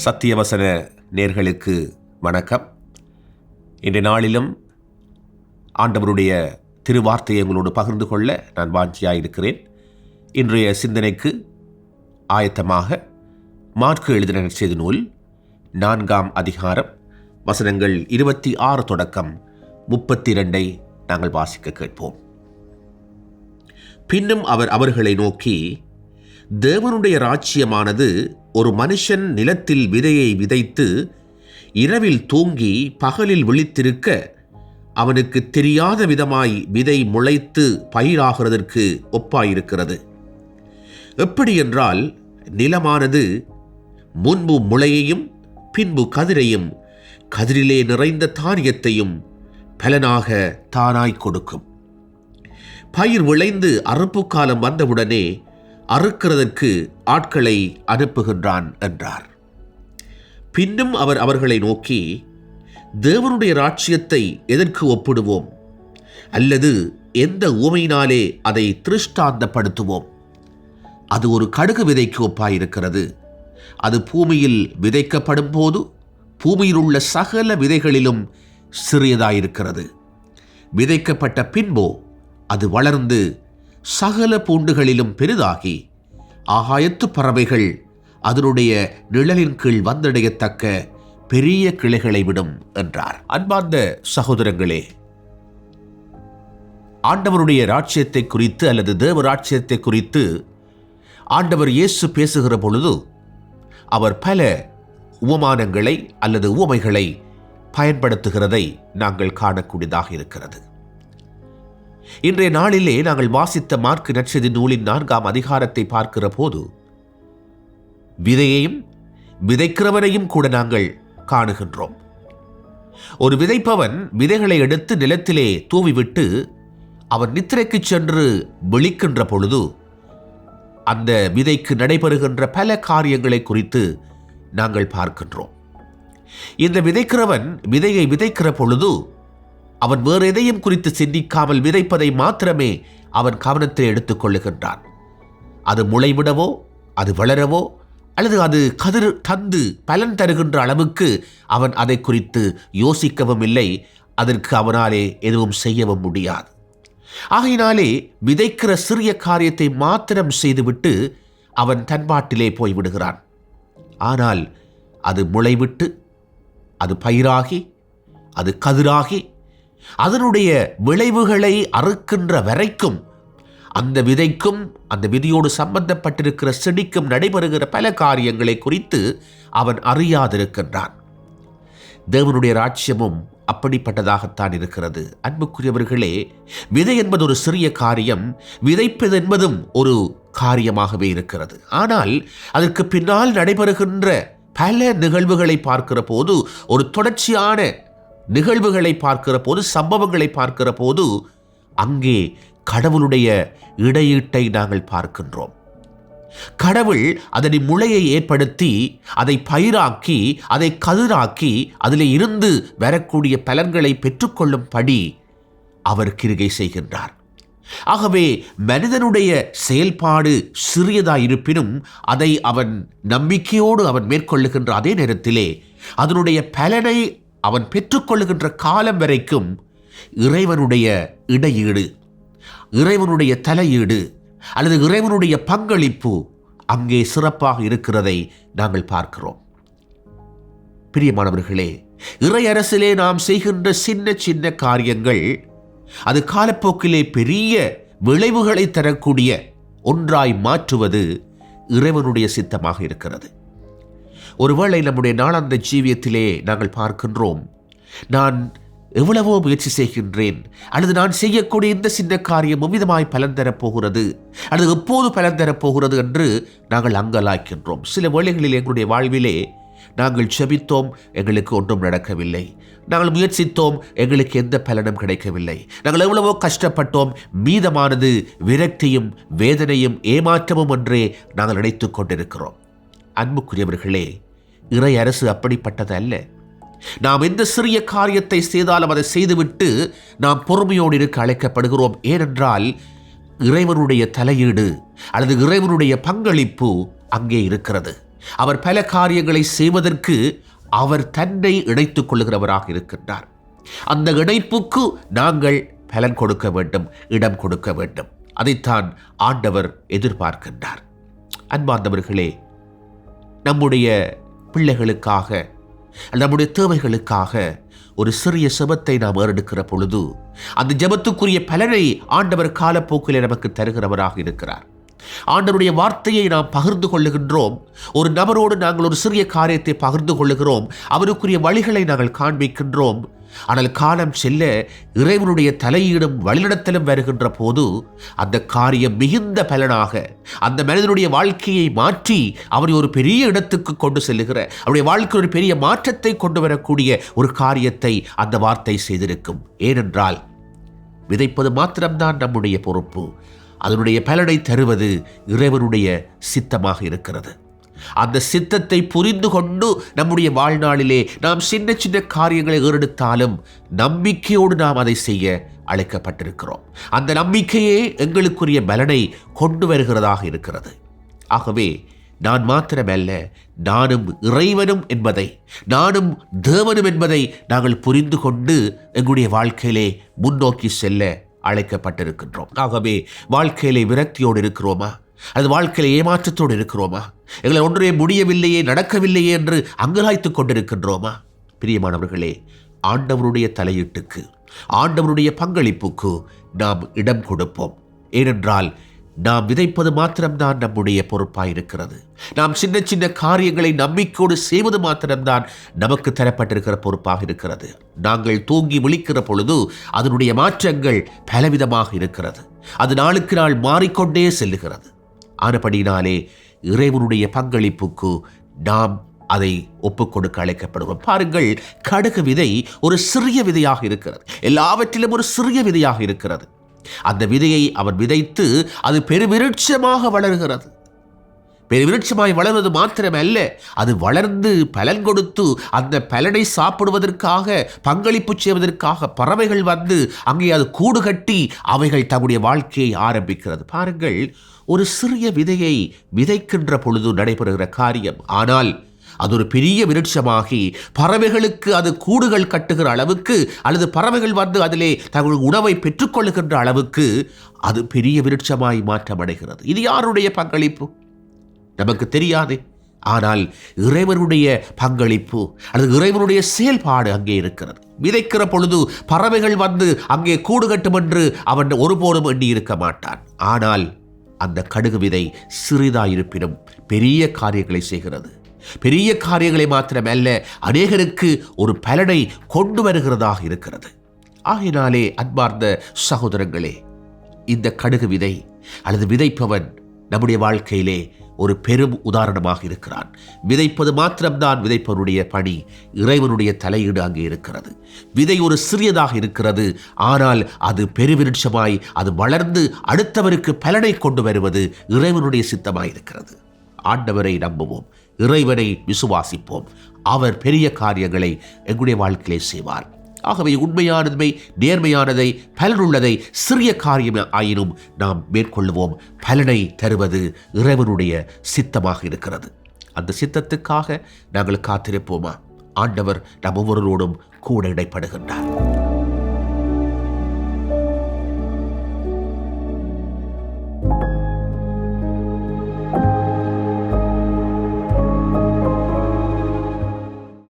சத்தியவசன நேர்களுக்கு வணக்கம். இன்றைய நாளிலும் ஆண்டவருடைய திருவார்த்தையை உங்களோடு பகிர்ந்து கொள்ள நான் வாஞ்சியாயிருக்கிறேன். இன்றைய சிந்தனைக்கு ஆயத்தமாக மாற்கு எழுதின நற்செய்தி நூல் 4ஆம் அதிகாரம் வசனங்கள் 26 தொடக்கம் 32 நாங்கள் வாசிக்க கேட்போம். பின்னும் அவர் அவர்களை நோக்கி, தேவனுடைய ராஜ்யமானது ஒரு மனுஷன் நிலத்தில் விதையை விதைத்து இரவில் தூங்கி பகலில் விழித்திருக்க அவனுக்கு தெரியாத விதமாய் விதை முளைத்து பயிராகிறதற்கு ஒப்பாயிருக்கிறது. எப்படி என்றால், நிலமானது முன்பு முளையையும் பின்பு கதிரையும் கதிரிலே நிறைந்த தானியத்தையும் பலனாக தானாய் கொடுக்கும். பயிர் விளைந்து அறுப்பு காலம் வந்தவுடனே அறுக்கிறதற்கு ஆட்களை அனுப்புகின்றான் என்றார். பின்னும் அவர் அவர்களை நோக்கி, தேவனுடைய ராஜ்யத்தை எதற்கு ஒப்பிடுவோம்? அல்லது எந்த உவமையினாலே அதை திருஷ்டாந்தப்படுத்துவோம்? அது ஒரு கடுகு விதைக்கு ஒப்பாயிருக்கிறது. அது பூமியில் விதைக்கப்படும் போது பூமியில் உள்ள சகல விதைகளிலும் சிறியதாயிருக்கிறது. விதைக்கப்பட்ட பின்போ அது வளர்ந்து சகல பூண்டுகளிலும் பெரிதாகி ஆகாயத்து பறவைகள் அதனுடைய நிழலின் கீழ் வந்தடையத்தக்க பெரிய கிளைகளை விடும் என்றார். அன்பார்ந்த சகோதரங்களே, ஆண்டவருடைய ராஜ்யத்தை குறித்து அல்லது தேவ ராஜ்யத்தை குறித்து ஆண்டவர் இயேசு பேசுகிற பொழுது அவர் பல உவமானங்களை அல்லது உவமைகளை பயன்படுத்துகிறதை நாங்கள் காணக்கூடியதாக இருக்கிறது. இன்றைய நாளிலே நாங்கள் வாசித்த மாற்கு நற்செய்தி நூலின் 4ஆம் அதிகாரத்தை பார்க்கிற போது விதையையும் விதைக்கிறவனையும் கூட நாங்கள் காணுகின்றோம். ஒரு விதைப்பவன் விதைகளை எடுத்து நிலத்திலே தூவிவிட்டு அவன் நித்திரைக்கு சென்று விழிக்கின்ற பொழுது அந்த விதைக்கு நடைபெறுகின்ற பல காரியங்களை குறித்து நாங்கள் பார்க்கின்றோம். இந்த விதைக்கிறவன் விதையை விதைக்கிற பொழுது அவன் வேறு எதையும் குறித்து சிந்திக்காமல் விதைப்பதை மாத்திரமே அவன் கவனத்தில் எடுத்துக் கொள்ளுகின்றான். அது முளைவிடவோ அது வளரவோ அல்லது அது கதிர் தந்து பலன் தருகின்ற அளவுக்கு அவன் அதை குறித்து யோசிக்கவும் இல்லை. அதற்கு அவனாலே எதுவும் செய்யவும் முடியாது. ஆகையினாலே விதைக்கிற சிறிய காரியத்தை மாத்திரம் செய்துவிட்டு அவன் தன்பாட்டிலே போய்விடுகிறான். ஆனால் அது முளைவிட்டு அது பயிராகி அது கதிராகி அதனுடைய விளைவுகளை அறுக்கின்ற வரைக்கும் அந்த விதைக்கும் அந்த விதியோடு சம்பந்தப்பட்டிருக்கிற செடிக்கும் நடைபெறுகிற பல காரியங்களை குறித்து அவன் அறியாதிருக்கின்றான். தேவனுடைய ராஜ்யமும் அப்படிப்பட்டதாகத்தான் இருக்கிறது. அன்புக்குரியவர்களே, விதை என்பது ஒரு சிறிய காரியம், விதைப்பது என்பதும் ஒரு காரியமாகவே இருக்கிறது. ஆனால் அதற்கு பின்னால் நடைபெறுகின்ற பல நிகழ்வுகளை பார்க்கிற போது, ஒரு தொடர்ச்சியான நிகழ்வுகளை பார்க்கிற போது, சம்பவங்களை பார்க்கிற போது அங்கே கடவுளுடைய இடையீட்டை நாங்கள் பார்க்கின்றோம். கடவுள் அதனை முளையை ஏற்படுத்தி அதை பயிராக்கி அதை கதிராக்கி அதில் இருந்து வரக்கூடிய பலன்களை பெற்றுக்கொள்ளும் படி அவர் கிரிகை செய்கின்றார். ஆகவே மனிதனுடைய செயல்பாடு சிறியதாயிருப்பினும் அதை அவன் நம்பிக்கையோடு அவன் மேற்கொள்ளுகின்ற அதே நேரத்திலே அதனுடைய பலனை அவன் பெற்றுக்கொள்ளுகின்ற காலம் வரைக்கும் இறைவனுடைய இடையீடு, இறைவனுடைய தலையீடு அல்லது இறைவனுடைய பங்களிப்பு அங்கே சிறப்பாக இருக்கிறதை நாங்கள் பார்க்கிறோம். பிரியமானவர்களே, இறை அரசிலே நாம் செய்கின்ற சின்ன சின்ன காரியங்கள் அது காலப்போக்கிலே பெரிய விளைவுகளை தரக்கூடிய ஒன்றாய் மாற்றுவது இறைவனுடைய சித்தமாக இருக்கிறது. ஒருவேளை நம்முடைய நாளாந்த ஜீவியத்திலே நாங்கள் பார்க்கின்றோம், நான் எவ்வளவோ முயற்சி செய்கின்றேன் அல்லது நான் செய்யக்கூடிய இந்த சின்ன காரியம் எவ்விதமாய் பலன் தரப்போகிறது அல்லது எப்போது பலன் தரப்போகிறது என்று நாங்கள் அங்கலாய்க்கின்றோம். சில வேளைகளில் எங்களுடைய வாழ்விலே நாங்கள் செபித்தோம், எங்களுக்கு ஒன்றும் நடக்கவில்லை. நாங்கள் முயற்சித்தோம், எங்களுக்கு எந்த பலனும் கிடைக்கவில்லை. நாங்கள் எவ்வளவோ கஷ்டப்பட்டோம், மீதமானது விரக்தியும் வேதனையும் ஏமாற்றமும் என்றே நாங்கள் நினைத்துக் கொண்டிருக்கிறோம். அன்புக்குரியவர்களே, இறை அரசு அப்படிப்பட்டது அல்ல. நாம் எந்த சிறிய காரியத்தை செய்தாலும் அதை செய்துவிட்டு நாம் பொறுமையோடு இருக்க அழைக்கப்படுகிறோம். ஏனென்றால் இறைவனுடைய தலையீடு அல்லது இறைவனுடைய பங்களிப்பு அங்கே இருக்கிறது. அவர் பல காரியங்களை செய்வதற்கு அவர் தன்னை இணைத்துக் கொள்ளுகிறவராக இருக்கின்றார். அந்த இணைப்புக்கு நாங்கள் பலன் கொடுக்க வேண்டும், இடம் கொடுக்க வேண்டும். அதைத்தான் ஆண்டவர் எதிர்பார்க்கின்றார். அன்பார்ந்தவர்களே, நம்முடைய பிள்ளைகளுக்காக, நம்முடைய தேவைகளுக்காக ஒரு சிறிய செபத்தை நாம் ஏறெடுக்கிற பொழுது அந்த ஜெபத்துக்குரிய பலனை ஆண்டவர் காலப்போக்கிலே நமக்கு தருகிறவராக இருக்கிறார். ஆண்டவருடைய வார்த்தையை நாம் பகிர்ந்து கொள்ளுகின்றோம். ஒரு நபரோடு நாங்கள் ஒரு சிறிய காரியத்தை பகிர்ந்து கொள்ளுகிறோம், அவருக்குரிய வழிகளை நாங்கள் காண்பிக்கின்றோம். ஆனால் காலம் செல்ல இறைவனுடைய தலையீடும் வழிநடத்தலும் வருகின்ற போது அந்த காரியம் மிகுந்த பலனாக அந்த மனிதனுடைய வாழ்க்கையை மாற்றி அவரை ஒரு பெரிய இடத்துக்கு கொண்டு செல்லுகிற, அவருடைய வாழ்க்கை ஒரு பெரிய மாற்றத்தை கொண்டு வரக்கூடிய ஒரு காரியத்தை அந்த வார்த்தை செய்திருக்கும். ஏனென்றால் விதைப்பது மாத்திரம்தான் நம்முடைய பொறுப்பு, அதனுடைய பலனை தருவது இறைவனுடைய சித்தமாக இருக்கிறது. அந்த சித்தத்தை புரிந்து கொண்டு நம்முடைய வாழ்நாளிலே நாம் சின்ன சின்ன காரியங்களை ஏறெடுத்தாலும் நம்பிக்கையோடு நாம் அதை செய்ய அழைக்கப்பட்டிருக்கிறோம். அந்த நம்பிக்கையே எங்களுக்குரிய பலனை கொண்டு வருகிறதாக இருக்கிறது. ஆகவே நான் மாத்திரமல்ல, நானும் இறைவனும் என்பதை, நானும் தேவனும் என்பதை நாங்கள் புரிந்து கொண்டு எங்களுடைய வாழ்க்கையிலே முன்னோக்கி செல்ல அழைக்கப்பட்டிருக்கின்றோம். ஆகவே வாழ்க்கையிலே விரக்தியோடு இருக்கிறோமா, அது வாழ்க்கையில ஏமாற்றத்தோடு இருக்கிறோமா, எங்களை ஒன்றே முடியவில்லையே, நடக்கவில்லையே என்று அங்கலாய்த்துக் கொண்டிருக்கின்றோமா? பிரியமானவர்களே, ஆண்டவருடைய தலையீட்டுக்கு, ஆண்டவருடைய பங்களிப்புக்கு நாம் இடம் கொடுப்போம். ஏனென்றால் நாம் விதைப்பது மாத்திரம்தான் நம்முடைய பொறுப்பாயிருக்கிறது. நாம் சின்ன சின்ன காரியங்களை நம்பிக்கையோடு செய்வது மாத்திரம்தான் நமக்கு தரப்பட்டிருக்கிற பொறுப்பாக இருக்கிறது. நாங்கள் தூங்கி விழிக்கிற பொழுது அதனுடைய மாற்றங்கள் பலவிதமாக இருக்கிறது. அது நாளுக்கு நாள் மாறிக்கொண்டே செல்லுகிறது. ஆனபடினாலே இறைவனுடைய பங்களிப்புக்கு நாம் அதை ஒப்புக் கொடுக்க அழைக்கப்படுவோம். பாருங்கள், கடுகு விதை ஒரு சிறிய விதையாக இருக்கிறது. எல்லாவற்றிலும் ஒரு சிறிய விதையாக இருக்கிறது. அந்த விதையை அவன் விதைத்து அது பெருவிருட்சமாக வளர்கிறது. பெருவிருட்சமாய் வளர்வது மாத்திரமல்ல, அது வளர்ந்து பலன் கொடுத்து அந்த பலனை சாப்பிடுவதற்காக, பங்களிப்பு செய்வதற்காக பறவைகள் வந்து அங்கே அது கூடு கட்டி அவைகள் தம்முடைய வாழ்க்கையை ஆரம்பிக்கிறது. பாருங்கள், ஒரு சிறிய விதையை விதைக்கின்ற பொழுது நடைபெறுகிற காரியம், ஆனால் அது ஒரு பெரிய விருட்சமாகி பறவைகளுக்கு அது கூடுகள் கட்டுகிற அளவுக்கு, அல்லது பறவைகள் வந்து அதிலே தங்கள் உணவை பெற்றுக்கொள்ளுகின்ற அளவுக்கு அது பெரிய விருட்சமாய் மாற்றமடைகிறது. இது யாருடைய பங்களிப்பு? நமக்கு தெரியாது. ஆனால் இறைவனுடைய பங்களிப்பு அல்லது இறைவனுடைய செயல்பாடு அங்கே இருக்கிறது. விதைக்கிற பொழுது பறவைகள் வந்து அங்கே கூடு கட்டும் என்று அவன் ஒருபோதும் எண்ணி இருக்க மாட்டான். ஆனால் அந்த கடுகு விதை சிறிதாயிருப்பினும் பெரிய காரியங்களை செய்கிறது. பெரிய காரியங்களை மாத்திரமல்ல, அநேகருக்கு ஒரு பலனை கொண்டு வருகிறதாக இருக்கிறது. ஆகினாலே அன்பார்ந்த சகோதரங்களே, இந்த கடுகு விதை அல்லது விதைப்பவன் நம்முடைய வாழ்க்கையிலே ஒரு பெரும் உதாரணமாக இருக்கிறான். விதைப்பது மாத்திரம்தான் விதைப்பவனுடைய பணி. இறைவனுடைய தலையீடு அங்கே இருக்கிறது. விதை ஒரு சிறியதாக இருக்கிறது, ஆனால் அது பெருவிருட்சமாய் அது வளர்ந்து அடுத்தவருக்கு பலனை கொண்டு வருவது இறைவனுடைய சித்தமாய் இருக்கிறது. ஆண்டவரை நம்புவோம், இறைவனை விசுவாசிப்போம். அவர் பெரிய காரியங்களை எங்களுடைய வாழ்க்கையிலே செய்வார். ஆகவே உண்மையானதை, நேர்மையானதை, பலனுள்ளதை, சிறிய காரியம் ஆயினும் நாம் மேற்கொள்வோம். பலனை தருவது இறைவனுடைய சித்தமாக இருக்கிறது. அந்த சித்தத்துக்காக நாங்கள் காத்திருப்போமா? ஆண்டவர் நம் ஒவ்வொருவரோடும் கூட இடைப்படுகின்றார்.